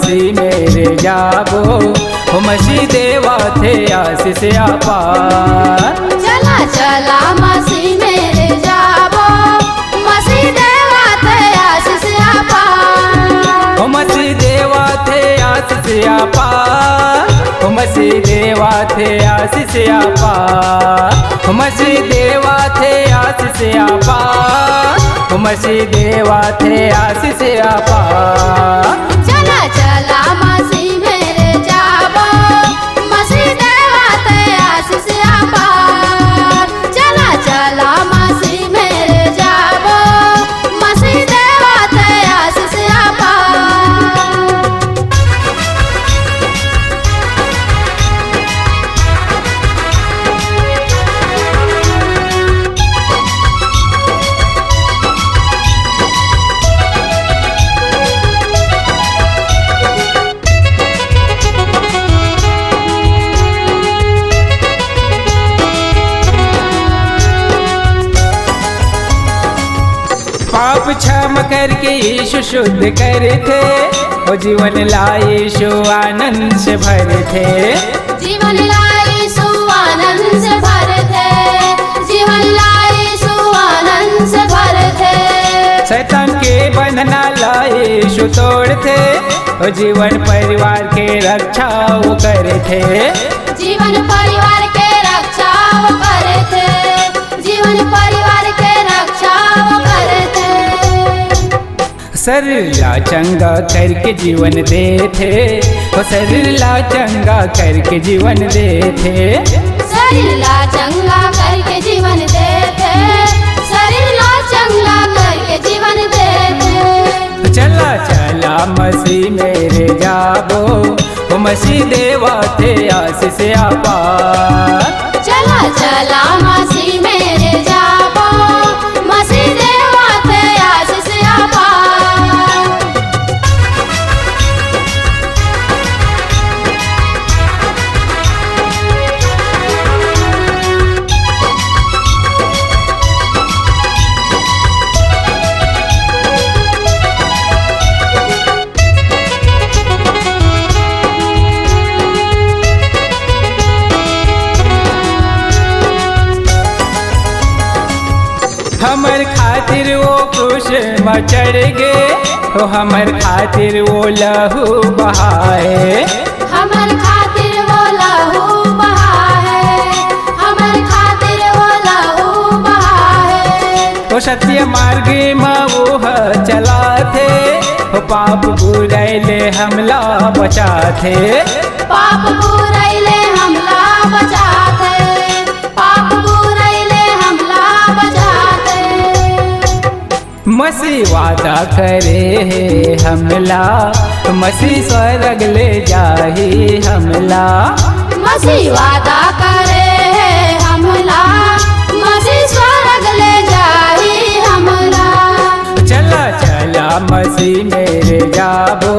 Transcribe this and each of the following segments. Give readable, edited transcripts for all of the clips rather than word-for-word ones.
मसीह मेरे जाबो, हो मसीह देवा थे आशीष अपार। चला चला मसीह मेरे जाबो, मसीह देवा थे आशीष अपार। हो मसीह देवा थे आशीष अपार, हो मसीह देवा थे आशीष अपार, हो मसीह देवा थे आशीष अपार, हो मसीह देवा थे आशीष अपार। चला चला मसीह मेरे जाबो, मसीह देवा थे आशीष अपार। चला चला मसीह मेरे जाबो, मसीह देवा थे आशीष अपार। पाप क्षम करके यीशु शुद्ध करे थे, वो जीवन लाए यीशु आनंद से भरे थे। जीवन लाए सु आनंद से भरे थे, जीवन लाए सु आनंद से भरे थे। शैतान के बंधना लाए यीशु तोड़ थे, वो जीवन परिवार के रक्षा वो करे थे। जीवन परिवार के रक्षा वो करे थे, जीवन परिवार के रक्षा वो करे थे। सरला चंगा करके जीवन दे थे, वो सरला चंगा करके जीवन दे थे। शरीला चंगा करके जीवन दे थे, शरीला चंगा करके जीवन दे थे। चला चला मसीह मेरे जाबो, वो मसीह देवा थे आशीष अपार। चला चला मसीह मेरे जाबो, मसीह देवा थे आशीष अपार। हमर खातिर वो क्रूस में चढ़ गए, हो हमर खातिर वो लहू बहाए। हमर खातिर वो लहू बहाए, हमर खातिर वो लहू बहाए। वो सत्य मार्ग में वो चला थे, वो पाप बुराइले हमला बचा थे। पाप बुराइले हमला बचाते, पाप बुराइले हमला बचाते। मसीह वादा करे है हमला, मसीह स्वर्ग ले जाही हमला। मसीह वादा करे है हमला, मसीह स्वर्ग ले जाही हमला। चला चला मसीह मेरे जाबो,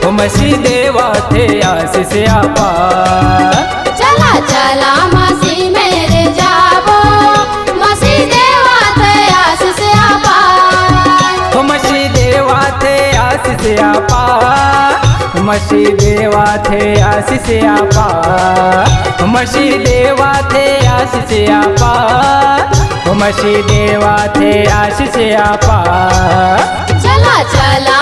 वो मसीह देवा थे आशीष अपार। चला चला मसीह मेरे जाबो, मसीह देवा थे आशीष अपार। वो मसीह देवा थे आशीष अपार, मसीह देवा थे आशीष अपार, मसीह देवा थे आशीष अपार, मसीह देवा थे आशीष अपार। चला चला